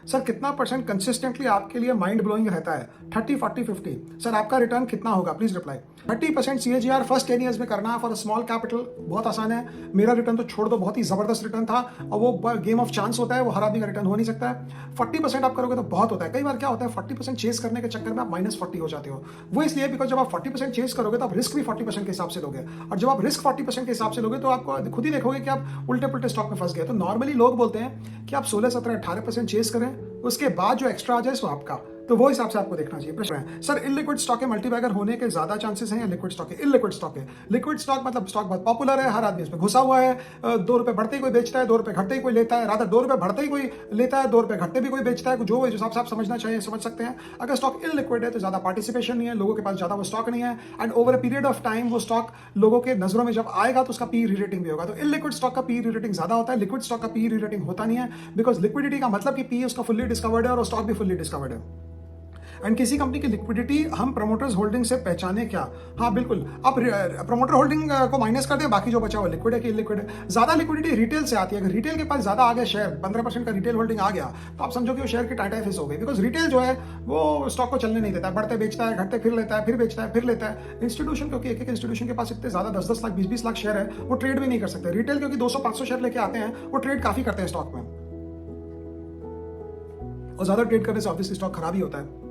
Sir कितना percent consistently आपके लिए माइंड ब्लोइंग रहता है? 30, 40, 50। सर आपका रिटर्न कितना होगा? Please reply. 30% CAGR first 10 years में करना फॉर स्मॉल कैपिटल बहुत आसान है। मेरा रिटर्न तो छोड़ दो, बहुत ही जबरदस्त रिटर्न था, और वो गेम ऑफ चांस होता है, वो हर आदमी का रिटर्न हो नहीं सकता है। 40% आप करोगे तो बहुत होता है। कई बार क्या होता है, 40% चेस करने के चक्कर में आप -40 हो जाते हो। वो इसलिए बिकॉज जब आप 40% चेस करोगे तो आप रिस्क भी 40% के हिसाब से लोगे, और जब आप रिस्क 40% के हिसाब से लोगे तो आपको खुद ही देखोगे कि आप उल्टे पुल्टे स्टॉक में फंस गए। तो नॉर्मली लोग बोलते हैं कि आप 16, 17, 18% चेस करें, उसके बाद जो एक्स्ट्रा आ जाए सो आपका। तो वो हिसाब से आपको देखना चाहिए। प्रश्न है सर, इलिक्विड स्टॉक के मल्टीबैगर होने के ज्यादा चांसेस हैं या लिक्विड स्टॉक के? इलिक्विड स्टॉक है। लिक्विड स्टॉक मतलब स्टॉक बहुत पॉपुलर है, हर आदमी इसमें घुसा हुआ है। 2 रुपए बढ़ते ही कोई बेचता है, 2 रुपए घटते ही कोई लेता है, रादर 2 रुपए बढ़ते ही कोई लेता है, 2 रुपए घटते भी कोई बेचता है। जो हिसाब से आप समझना चाहिए समझ सकते हैं। अगर स्टॉक इलिक्विड है तो ज्यादा पार्टिसिपेशन नहीं है, लोगों के पास ज्यादा वो स्टॉक नहीं है, and over a period of time वो स्टॉक लोगों के नजरों में जब आएगा तो उसका पी रेटिंग भी होगा। तो इलिक्विड स्टॉक का पी रेटिंग ज्यादा होता है, लिक्विड स्टॉक का पी रेटिंग होता नहीं है, बिकॉज लिक्विडिटी का मतलब कि पी उसका फुल्ली डिस्कवर्ड है और स्टॉक भी फुल्ली डिस्कवर्ड है। एंड किसी कंपनी की लिक्विडिटी हम प्रमोटर्स होल्डिंग से पहचाने क्या? हाँ बिल्कुल, आप प्रमोटर होल्डिंग को माइनस कर दें, बाकी जो बचा हुआ लिक्विड है कि इलिक्विड है। ज्यादा लिक्विडिटी रिटेल से आती है। अगर रिटेल के पास ज्यादा आ गया शेयर, 15% का रिटेल होल्डिंग आ गया, तो आप समझो कि वो शेयर की टाटा फेस हो गई, बिकॉज रिटेल जो है वो स्टॉक को चलने नहीं देता है, बढ़ते बेचता है, घटते फिर लेता है, फिर बेचता है, फिर लेता है। इंस्टीट्यूशन क्योंकि एक इंस्टीट्यूशन के पास इतने ज्यादा 10-10 लाख 20-20 लाख शेयर है, वो ट्रेड भी नहीं कर सकते। रिटेल क्योंकि 200-500 शेयर लेके आते हैं, वो ट्रेड काफी करते हैं स्टॉक में, और ज्यादा ट्रेड करने से ऑब्वियसली स्टॉक खराब ही होता है।